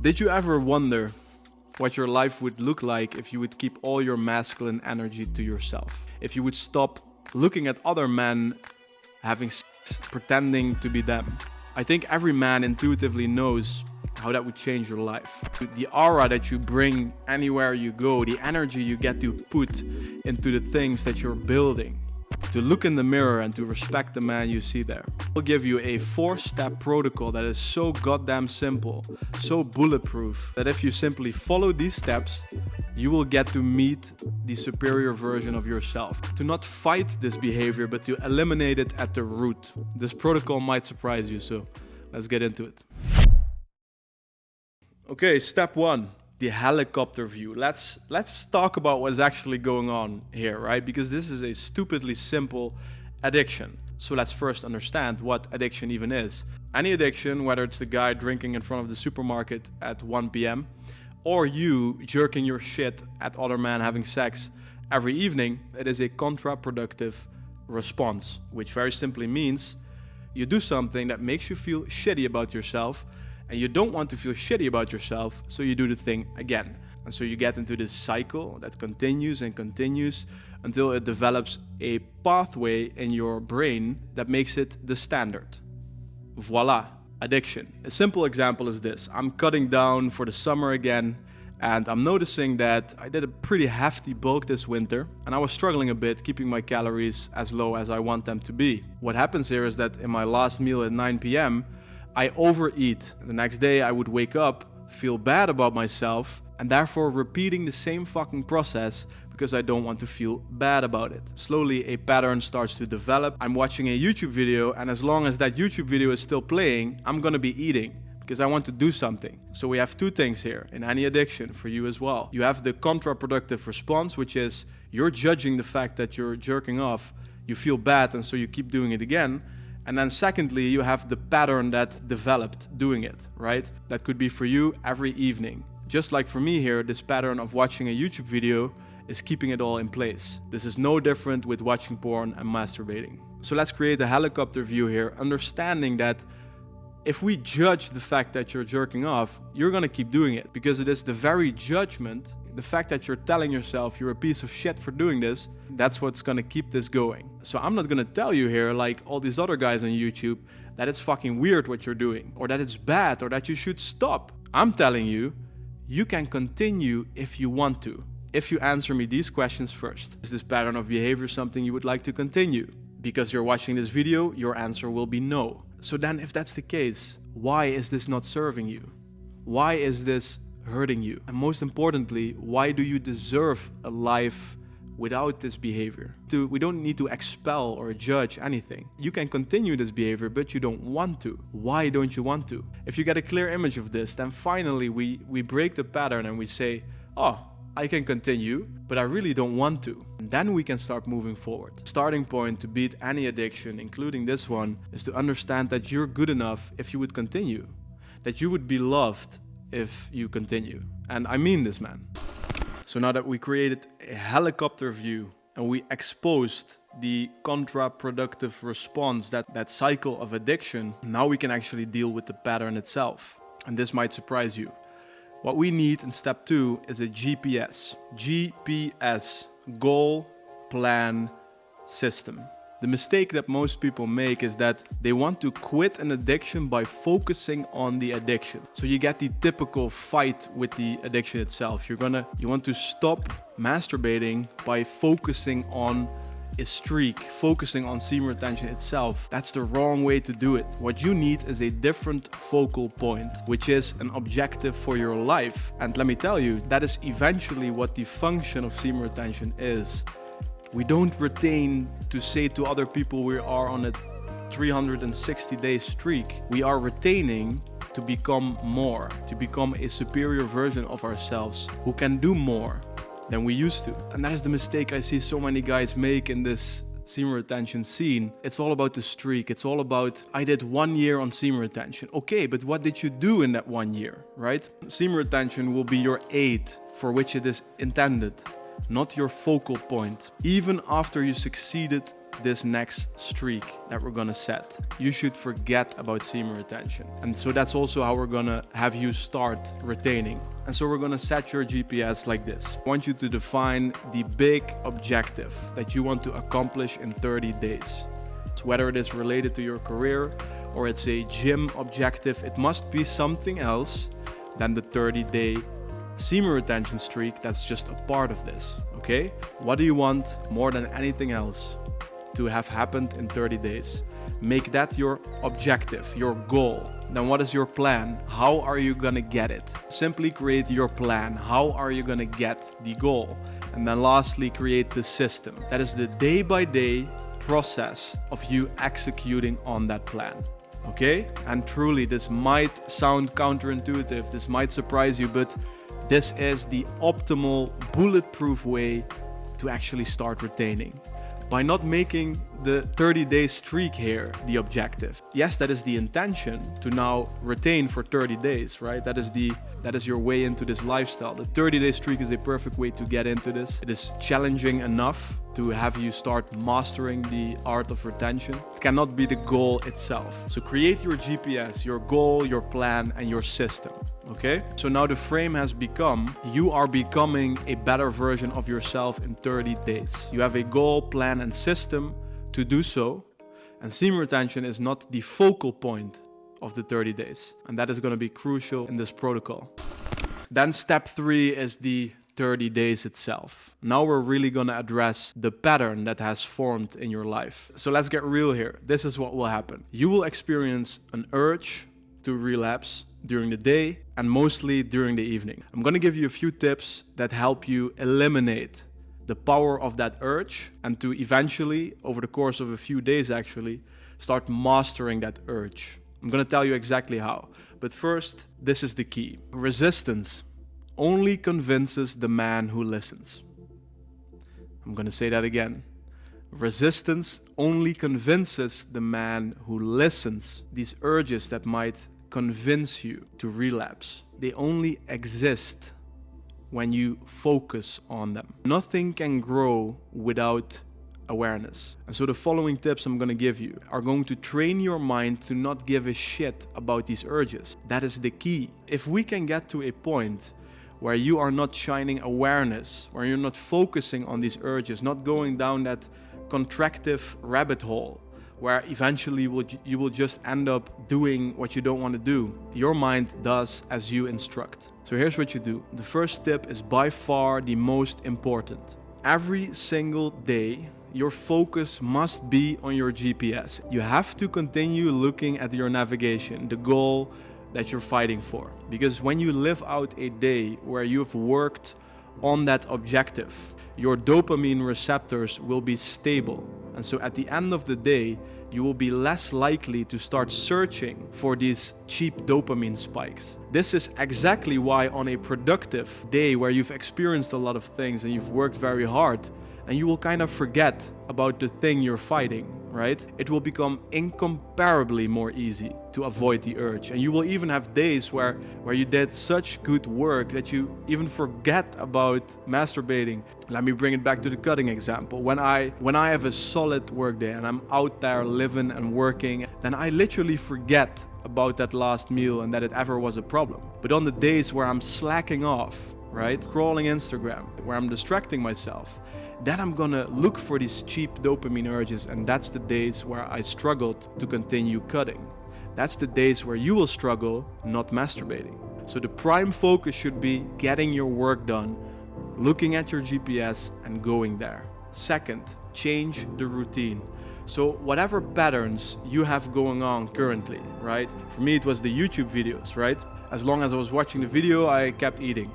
Did you ever wonder what your life would look like if you would keep all your masculine energy to yourself? If you would stop looking at other men having sex, pretending to be them? I think every man intuitively knows how that would change your life. The aura that you bring anywhere you go, the energy you get to put into the things that you're building, to look in the mirror and to respect the man you see there. I'll give you a 4-step protocol that is so goddamn simple, so bulletproof, that if you simply follow these steps, you will get to meet the superior version of yourself. To not fight this behavior, but to eliminate it at the root. This protocol might surprise you, so let's get into it. Okay, step 1. The helicopter view. Let's talk about what's actually going on here, right? Because this is a stupidly simple addiction. So let's first understand what addiction even is. Any addiction, whether it's the guy drinking in front of the supermarket at 1 p.m. or you jerking your shit at other men having sex every evening, it is a counterproductive response, which very simply means you do something that makes you feel shitty about yourself, and you don't want to feel shitty about yourself, so you do the thing again. And so you get into this cycle that continues and continues until it develops a pathway in your brain that makes it the standard. Voila, addiction. A simple example is this. I'm cutting down for the summer again, and I'm noticing that I did a pretty hefty bulk this winter, and I was struggling a bit keeping my calories as low as I want them to be. What happens here is that in my last meal at 9 p.m., I overeat. The next day I would wake up, feel bad about myself, and therefore repeating the same fucking process because I don't want to feel bad about it. Slowly a pattern starts to develop. I'm watching a YouTube video, and as long as that YouTube video is still playing, I'm gonna be eating because I want to do something. So we have two things here in any addiction for you as well. You have the counterproductive response, which is you're judging the fact that you're jerking off, you feel bad, and so you keep doing it again. And then secondly, you have the pattern that developed doing it, right? That could be for you every evening. Just like for me here, this pattern of watching a YouTube video is keeping it all in place. This is no different with watching porn and masturbating. So let's create a helicopter view here, understanding that if we judge the fact that you're jerking off, you're gonna keep doing it because it is the very judgment, the fact that you're telling yourself you're a piece of shit for doing this, that's what's gonna keep this going. So I'm not gonna tell you here, like all these other guys on YouTube, that it's fucking weird what you're doing, or that it's bad, or that you should stop. I'm telling you, you can continue if you want to. If you answer me these questions first. Is this pattern of behavior something you would like to continue? Because you're watching this video, your answer will be no. So then if that's the case, why is this not serving you? Why is this hurting you? And most importantly, why do you deserve a life without this behavior? We don't need to expel or judge anything. You can continue this behavior, but you don't want to. Why don't you want to? If you get a clear image of this, then finally we break the pattern and we say, oh, I can continue, but I really don't want to. And then we can start moving forward. Starting point to beat any addiction, including this one, is to understand that you're good enough if you would continue. That you would be loved if you continue. And I mean this, man. So now that we created a helicopter view and we exposed the counterproductive response, that cycle of addiction, now we can actually deal with the pattern itself. And this might surprise you. What we need in step 2 is a GPS. GPS, goal, plan, system. The mistake that most people make is that they want to quit an addiction by focusing on the addiction. So you get the typical fight with the addiction itself. You want to stop masturbating by focusing on a streak, focusing on semen retention itself. That's the wrong way to do it. What you need is a different focal point, which is an objective for your life. And let me tell you, that is eventually what the function of semen retention is. We don't retain to say to other people we are on a 360-day streak. We are retaining to become more, to become a superior version of ourselves who can do more than we used to. And that is the mistake I see so many guys make in this semen retention scene. It's all about the streak. It's all about, I did 1 year on semen retention. Okay, but what did you do in that 1 year, right? Semen retention will be your aid for which it is intended, not your focal point. Even after you succeeded this next streak that we're gonna set, you should forget about semen retention. And so that's also how we're gonna have you start retaining. And so we're gonna set your GPS like this. I want you to define the big objective that you want to accomplish in 30 days. So whether it is related to your career or it's a gym objective, it must be something else than the 30-day semen retention streak that's just a part of this, okay? What do you want more than anything else to have happened in 30 days? Make that your objective, your goal. Then what is your plan? How are you gonna get it? Simply create your plan. How are you gonna get the goal? And then lastly, create the system. That is the day-by-day process of you executing on that plan. Okay? And truly, this might sound counterintuitive, this might surprise you, but this is the optimal, bulletproof way to actually start retaining. By not making the 30-day streak here the objective. Yes, that is the intention, to now retain for 30 days, right? That is your way into this lifestyle. The 30-day streak is a perfect way to get into this. It is challenging enough to have you start mastering the art of retention. It cannot be the goal itself. So create your GPS, your goal, your plan, and your system. Okay? So now the frame has become, you are becoming a better version of yourself in 30 days. You have a goal, plan, and system to do so. And semen retention is not the focal point of the 30 days. And that is going to be crucial in this protocol. Then step 3 is the 30 days itself. Now we're really going to address the pattern that has formed in your life. So let's get real here. This is what will happen. You will experience an urge to relapse during the day and mostly during the evening. I'm going to give you a few tips that help you eliminate the power of that urge and to eventually, over the course of a few days actually, start mastering that urge. I'm going to tell you exactly how. But first, this is the key. Resistance only convinces the man who listens. I'm going to say that again. Resistance only convinces the man who listens. These urges that might convince you to relapse, they only exist when you focus on them. Nothing can grow without awareness. And so the following tips I'm going to give you are going to train your mind to not give a shit about these urges. That is the key. If we can get to a point where you are not shining awareness, where you're not focusing on these urges, not going down that contractive rabbit hole, where eventually you will just end up doing what you don't want to do. Your mind does as you instruct. So here's what you do. The first tip is by far the most important. Every single day, your focus must be on your GPS. You have to continue looking at your navigation, the goal that you're fighting for. Because when you live out a day where you've worked on that objective, your dopamine receptors will be stable. And so at the end of the day, you will be less likely to start searching for these cheap dopamine spikes. This is exactly why on a productive day where you've experienced a lot of things and you've worked very hard, and you will kind of forget about the thing you're fighting, right? It will become incomparably more easy to avoid the urge. And you will even have days where you did such good work that you even forget about masturbating. Let me bring it back to the cutting example. When I have a solid work day and I'm out there living and working, then I literally forget about that last meal and that it ever was a problem. But on the days where I'm slacking off, right? Scrolling Instagram, where I'm distracting myself, then I'm gonna look for these cheap dopamine urges, and that's the days where I struggled to continue cutting. That's the days where you will struggle not masturbating. So the prime focus should be getting your work done, looking at your GPS and going there. Second, change the routine. So whatever patterns you have going on currently, right? For me, it was the YouTube videos, right? As long as I was watching the video, I kept eating.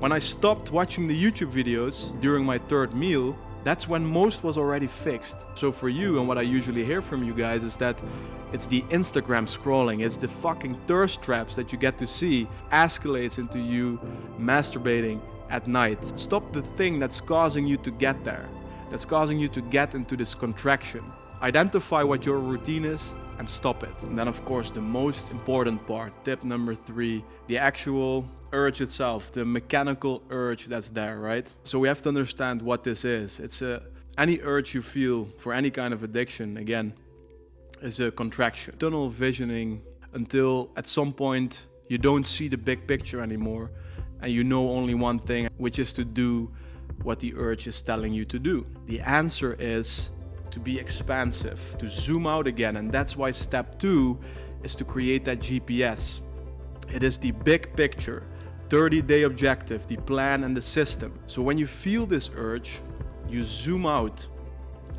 When I stopped watching the YouTube videos during my third meal, that's when most was already fixed. So for you, and what I usually hear from you guys is that it's the Instagram scrolling, it's the fucking thirst traps that you get to see escalates into you masturbating at night. Stop the thing that's causing you to get there, that's causing you to get into this contraction. Identify what your routine is and stop it. And then of course the most important part, tip number 3, the actual urge itself, the mechanical urge that's there, right? So we have to understand what this is. It's a Any urge you feel for any kind of addiction, again, is a contraction. Tunnel visioning until at some point you don't see the big picture anymore and you know only one thing, which is to do what the urge is telling you to do. The answer is to be expansive, to zoom out again, and that's why step 2 is to create that GPS. It is the big picture, 30-day objective, the plan and the system. So when you feel this urge, you zoom out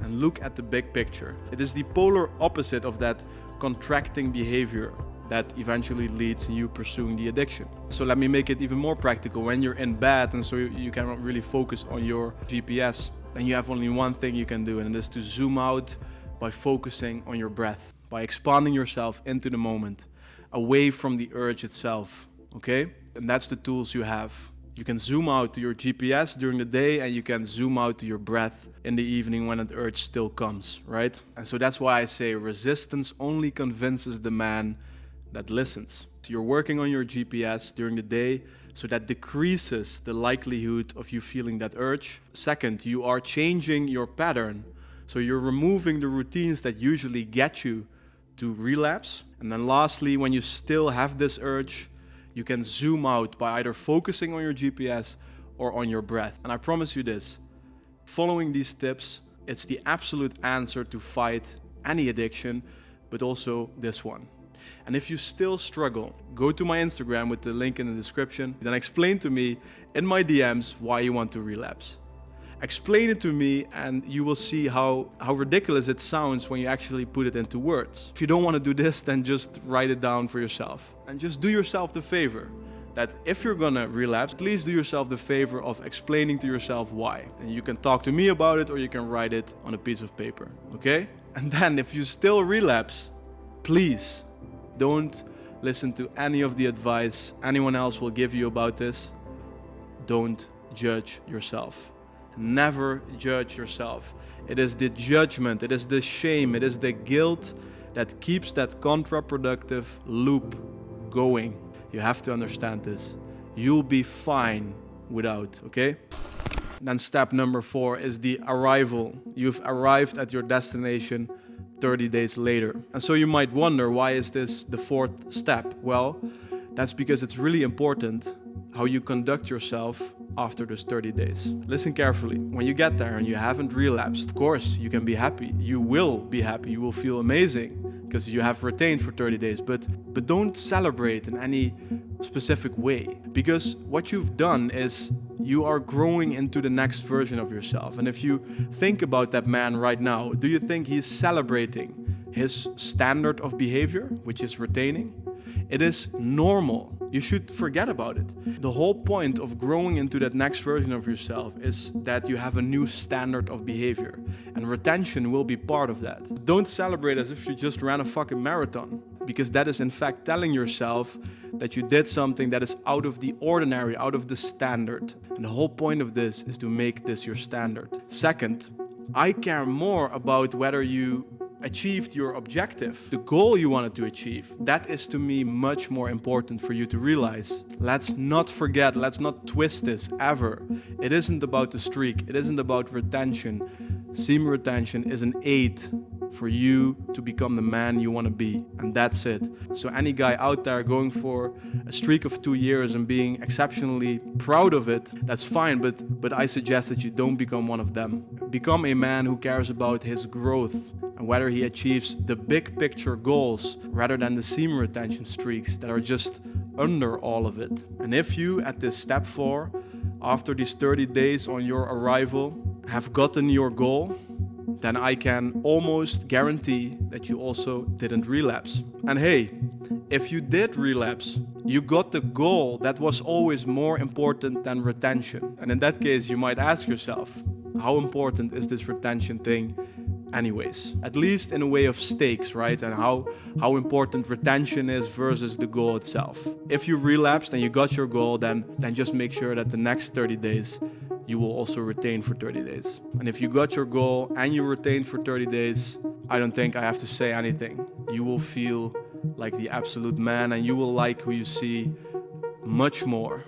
and look at the big picture. It is the polar opposite of that contracting behavior that eventually leads in you pursuing the addiction. So let me make it even more practical. When you're in bed and so you cannot really focus on your GPS, then you have only one thing you can do, and it is to zoom out by focusing on your breath, by expanding yourself into the moment, away from the urge itself, okay? And that's the tools you have. You can zoom out to your GPS during the day, and you can zoom out to your breath in the evening when an urge still comes, right? And so that's why I say resistance only convinces the man that listens. So you're working on your GPS during the day, so that decreases the likelihood of you feeling that urge. Second, you are changing your pattern. So you're removing the routines that usually get you to relapse. And then lastly, when you still have this urge, you can zoom out by either focusing on your GPS or on your breath. And I promise you this, following these tips, it's the absolute answer to fight any addiction, but also this one. And if you still struggle, go to my Instagram with the link in the description, then explain to me in my DMs why you want to relapse. Explain it to me and you will see how ridiculous it sounds when you actually put it into words. If you don't want to do this, then just write it down for yourself. And just do yourself the favor that if you're gonna relapse, please do yourself the favor of explaining to yourself why. And you can talk to me about it or you can write it on a piece of paper, okay? And then if you still relapse, please don't listen to any of the advice anyone else will give you about this. Don't judge yourself. Never judge yourself. It is the judgment, it is the shame, it is the guilt that keeps that counterproductive loop going. You have to understand this. You'll be fine without, okay? Then step number 4 is the arrival. You've arrived at your destination 30 days later. And so you might wonder, why is this the 4th step? Well, that's because it's really important how you conduct yourself after those 30 days. Listen carefully. When you get there and you haven't relapsed, of course, you can be happy. You will be happy. You will feel amazing because you have retained for 30 days. But don't celebrate in any specific way, because what you've done is you are growing into the next version of yourself. And if you think about that man right now, do you think he's celebrating his standard of behavior, which is retaining? It is normal. You should forget about it. The whole point of growing into that next version of yourself is that you have a new standard of behavior, and retention will be part of that. Don't celebrate as if you just ran a fucking marathon, because that is in fact telling yourself that you did something that is out of the ordinary, out of the standard. And the whole point of this is to make this your standard. Second, I care more about whether you achieved your objective, the goal you wanted to achieve. That is to me much more important for you to realize. Let's not forget, let's not twist this ever. It isn't about the streak, it isn't about retention. Semen retention is an aid for you to become the man you want to be, and that's it. So any guy out there going for a streak of 2 years and being exceptionally proud of it, that's fine, but I suggest that you don't become one of them. Become a man who cares about his growth and whether he achieves the big picture goals rather than the semen retention streaks that are just under all of it. And if you, at this step 4, after these 30 days on your arrival, have gotten your goal, then I can almost guarantee that you also didn't relapse. And hey, if you did relapse, you got the goal that was always more important than retention. And in that case, you might ask yourself, how important is this retention thing anyways? At least in a way of stakes, right? And how important retention is versus the goal itself. If you relapsed and you got your goal, then just make sure that the next 30 days you will also retain for 30 days. And if you got your goal and you retained for 30 days, I don't think I have to say anything. You will feel like the absolute man, and you will like who you see much more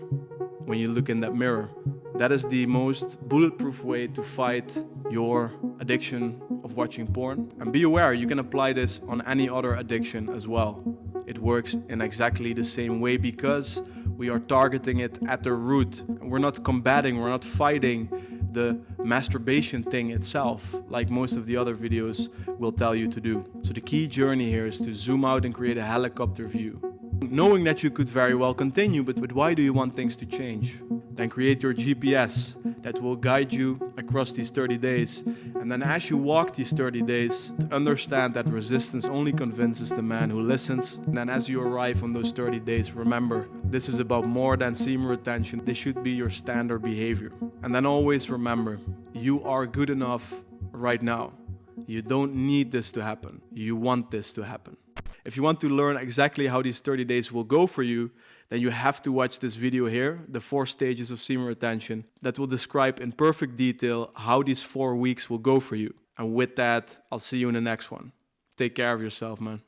when you look in that mirror. That is the most bulletproof way to fight your addiction of watching porn. And be aware, you can apply this on any other addiction as well. It works in exactly the same way because we are targeting it at the root. We're not combating, we're not fighting the masturbation thing itself, like most of the other videos will tell you to do. So the key journey here is to zoom out and create a helicopter view. Knowing that you could very well continue, but why do you want things to change? Then create your GPS that will guide you across these 30 days. And then as you walk these 30 days, understand that resistance only convinces the man who listens. And then as you arrive on those 30 days, remember, this is about more than semen retention. This should be your standard behavior. And then always remember, you are good enough right now. You don't need this to happen. You want this to happen. If you want to learn exactly how these 30 days will go for you, then you have to watch this video here, the 4 stages of semen retention, that will describe in perfect detail how these 4 weeks will go for you. And with that, I'll see you in the next one. Take care of yourself, man.